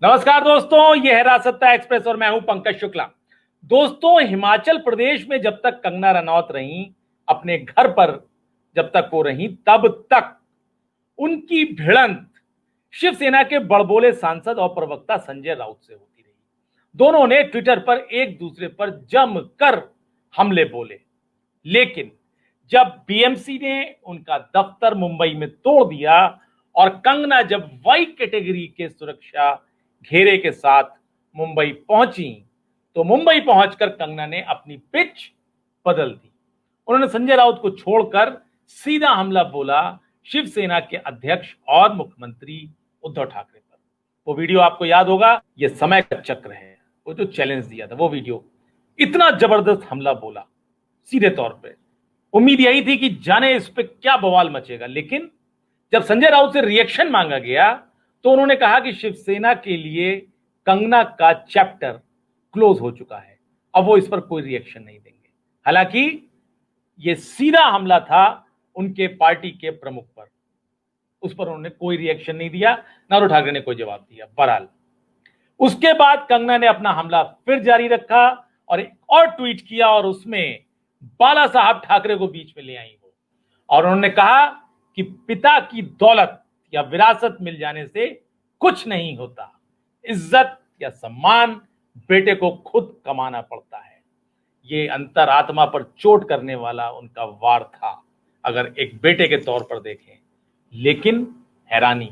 नमस्कार दोस्तों, यह है राजसत्ता एक्सप्रेस और मैं हूं पंकज शुक्ला। दोस्तों, हिमाचल प्रदेश में जब तक कंगना रनौत रहीं, अपने घर पर जब तक वो रहीं, तब तक उनकी भिड़ंत शिवसेना के बड़बोले सांसद और प्रवक्ता संजय राउत से होती रही। दोनों ने ट्विटर पर एक दूसरे पर जमकर हमले बोले, लेकिन जब बीएमसी ने उनका दफ्तर मुंबई में तोड़ दिया और कंगना जब वाई कैटेगरी के सुरक्षा घेरे के साथ मुंबई पहुंची, तो मुंबई पहुंचकर कंगना ने अपनी पिच बदल दी। उन्होंने संजय राउत को छोड़कर सीधा हमला बोला शिवसेना के अध्यक्ष और मुख्यमंत्री उद्धव ठाकरे पर। वो वीडियो आपको याद होगा, ये समय का चक्र है। वो जो चैलेंज दिया था, वो वीडियो, इतना जबरदस्त हमला बोला सीधे तौर पे। उम्मीद यही थी कि जाने इस पे क्या बवाल मचेगा, लेकिन जब संजय राउत से रिएक्शन मांगा गया तो उन्होंने कहा कि शिवसेना के लिए कंगना का चैप्टर क्लोज हो चुका है, अब वो इस पर कोई रिएक्शन नहीं देंगे। हालांकि ये सीधा हमला था उनके पार्टी के प्रमुख पर, उस पर उन्होंने कोई रिएक्शन नहीं दिया, ना उद्धव ठाकरे ने कोई जवाब दिया। बहरहाल उसके बाद कंगना ने अपना हमला फिर जारी रखा और एक और ट्वीट किया और उसमें बाला साहब ठाकरे को बीच में ले आई वो, और उन्होंने कहा कि पिता की दौलत या विरासत मिल जाने से कुछ नहीं होता, इज्जत या सम्मान बेटे को खुद कमाना पड़ता है। ये अंतरात्मा पर चोट करने वाला उनका वार था, अगर एक बेटे के तौर पर देखें। लेकिन हैरानी,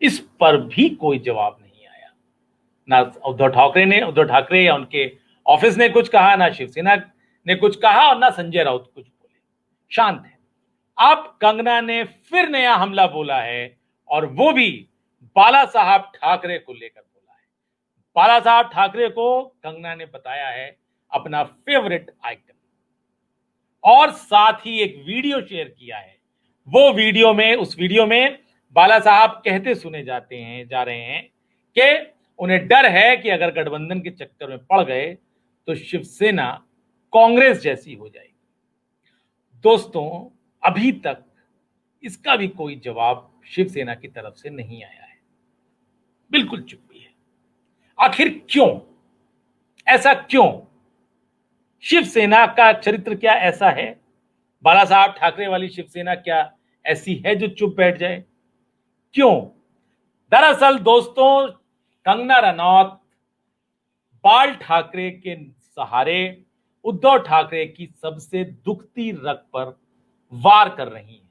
इस पर भी कोई जवाब नहीं आया। ना उद्धव ठाकरे या उनके ऑफिस ने कुछ कहा, ना शिवसेना ने कुछ कहा और ना संजय राउत कुछ बोले, शांत है। अब कंगना ने फिर नया हमला बोला है और वो भी बाला साहब ठाकरे को लेकर बोला है। बाला साहब ठाकरे को कंगना ने बताया है अपना फेवरेट आइटम, और साथ ही एक वीडियो शेयर किया है। उस वीडियो में बाला साहब कहते सुने जा रहे हैं कि उन्हें डर है कि अगर गठबंधन के चक्कर में पड़ गए तो शिवसेना कांग्रेस जैसी हो जाएगी। दोस्तों, अभी तक इसका भी कोई जवाब शिवसेना की तरफ से नहीं आया है, बिल्कुल चुप्पी है। आखिर क्यों? ऐसा क्यों? शिवसेना का चरित्र क्या ऐसा है? बाला साहब ठाकरे वाली शिवसेना क्या ऐसी है जो चुप बैठ जाए? क्यों? दरअसल दोस्तों, कंगना रनौत बाल ठाकरे के सहारे उद्धव ठाकरे की सबसे दुखती रग पर वार कर रही हैं,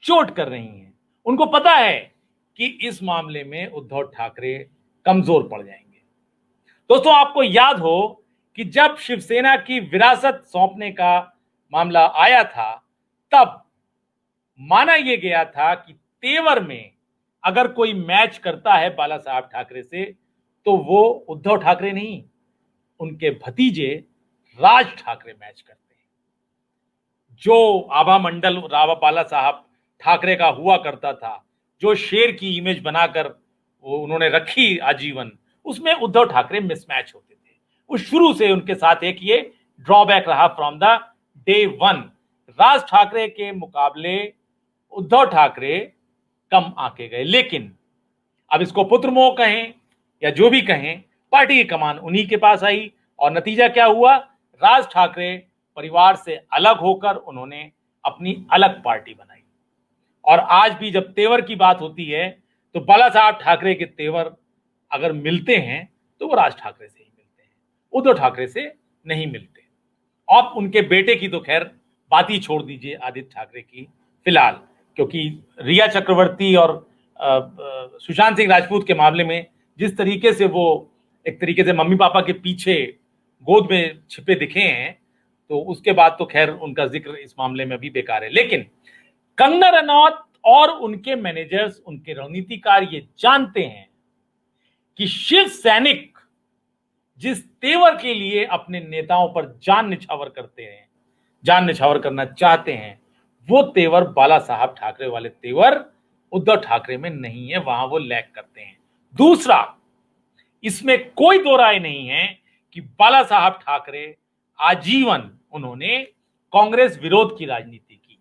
चोट कर रही हैं। उनको पता है कि इस मामले में उद्धव ठाकरे कमजोर पड़ जाएंगे। दोस्तों, आपको याद हो कि जब शिवसेना की विरासत सौंपने का मामला आया था, तब माना यह गया था कि तेवर में अगर कोई मैच करता है बाला साहब ठाकरे से, तो वो उद्धव ठाकरे नहीं, उनके भतीजे राज ठाकरे मैच करते हैं। जो आभा मंडल रावा बाला साहब ठाकरे का हुआ करता था, जो शेर की इमेज बनाकर वो उन्होंने रखी आजीवन, उसमें उद्धव ठाकरे मिसमैच होते थे। वो शुरू से उनके साथ एक ये ड्रॉबैक रहा from the day one. Raj Thackeray के मुकाबले उद्धव ठाकरे कम आके गए, लेकिन अब इसको पुत्र मोह कहें या जो भी कहें, पार्टी की कमान उन्हीं के पास आई और नतीजा क्या हुआ? राज ठाकरे परिवार से अलग होकर उन्होंने अपनी अलग पार्टी बनाई। और आज भी जब तेवर की बात होती है तो बाला साहब ठाकरे के तेवर अगर मिलते हैं तो वो राज ठाकरे से ही मिलते हैं, उद्धव ठाकरे से नहीं मिलते। अब उनके बेटे की तो खैर बात ही छोड़ दीजिए, आदित्य ठाकरे की फिलहाल, क्योंकि रिया चक्रवर्ती और सुशांत सिंह राजपूत के मामले में जिस तरीके से वो एक तरीके से मम्मी पापा के पीछे गोद में छिपे दिखे हैं, तो उसके बाद तो खैर उनका जिक्र इस मामले में भी बेकार है। लेकिन कंगना रनौत और उनके मैनेजर्स, उनके रणनीतिकार ये जानते हैं कि शिव सैनिक जिस तेवर के लिए अपने नेताओं पर जान निछावर करते हैं, जान निछावर करना चाहते हैं, वो तेवर बाला साहब ठाकरे वाले तेवर उद्धव ठाकरे में नहीं है, वहां वो लैग करते हैं। दूसरा, इसमें कोई दो राय नहीं है कि बाला साहब ठाकरे आजीवन उन्होंने कांग्रेस विरोध की राजनीति की।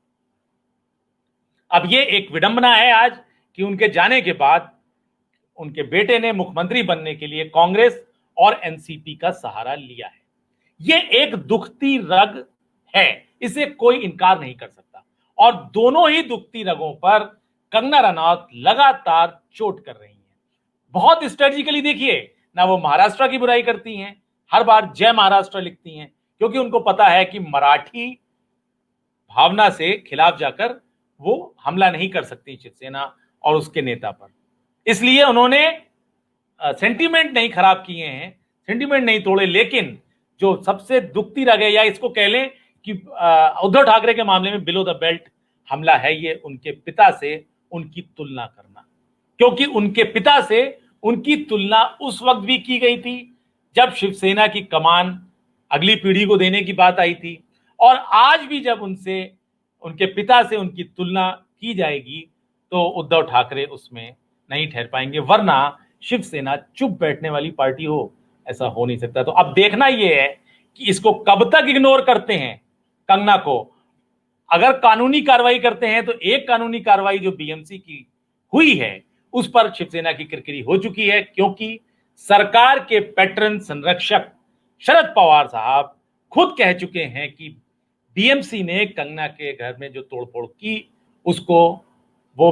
अब ये एक विडंबना है आज कि उनके जाने के बाद उनके बेटे ने मुख्यमंत्री बनने के लिए कांग्रेस और एनसीपी का सहारा लिया है। यह एक दुखती रग है, इसे कोई इनकार नहीं कर सकता। और दोनों ही दुखती रगों पर कंगना रनौत लगातार चोट कर रही हैं। बहुत स्ट्रेटेजिकली देखिए, ना वो महाराष्ट्र की बुराई करती हैं, हर बार जय महाराष्ट्र लिखती हैं, क्योंकि उनको पता है कि मराठी भावना से खिलाफ जाकर वो हमला नहीं कर सकती शिवसेना और उसके नेता पर। इसलिए उन्होंने सेंटीमेंट नहीं खराब किए हैं, सेंटीमेंट नहीं तोड़े, लेकिन जो सबसे दुखती रग है, या इसको कह लें कि उद्धव ठाकरे के मामले में बिलो द बेल्ट हमला है, ये उनके पिता से उनकी तुलना करना। क्योंकि उनके पिता से उनकी तुलना उस वक्त भी की गई थी जब शिवसेना की कमान अगली पीढ़ी को देने की बात आई थी, और आज भी जब उनसे उनके पिता से उनकी तुलना की जाएगी तो उद्धव ठाकरे उसमें नहीं ठहर पाएंगे, वरना शिवसेना चुप बैठने वाली पार्टी हो, ऐसा हो नहीं सकता। तो अब देखना यह है कि इसको कब तक इग्नोर करते हैं कंगना को। अगर कानूनी कार्रवाई करते हैं तो एक कानूनी कार्रवाई जो बीएमसी की हुई है उस पर शिवसेना की किरकिरी हो चुकी है, क्योंकि सरकार के पैटर्न संरक्षक शरद पवार साहब खुद कह चुके हैं कि बीएमसी ने कंगना के घर में जो तोड़फोड़ की उसको वो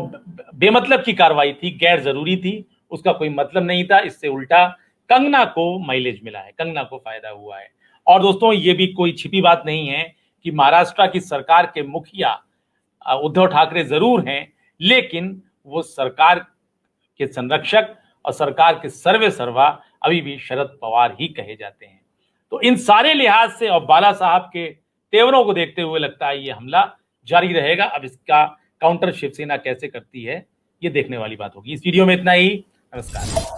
बेमतलब की कार्रवाई थी, गैर जरूरी थी, उसका कोई मतलब नहीं था। इससे उल्टा कंगना को माइलेज मिला है, कंगना को फायदा हुआ है। और दोस्तों, ये भी कोई छिपी बात नहीं है कि महाराष्ट्र की सरकार के मुखिया उद्धव ठाकरे जरूर हैं, लेकिन वो सरकार के संरक्षक और सरकार के सर्वे सर्वा अभी भी शरद पवार ही कहे जाते हैं। तो इन सारे लिहाज से और बाला साहब के तेवरों को देखते हुए लगता है ये हमला जारी रहेगा। अब इसका काउंटर शिवसेना कैसे करती है ये देखने वाली बात होगी। इस वीडियो में इतना ही। नमस्कार।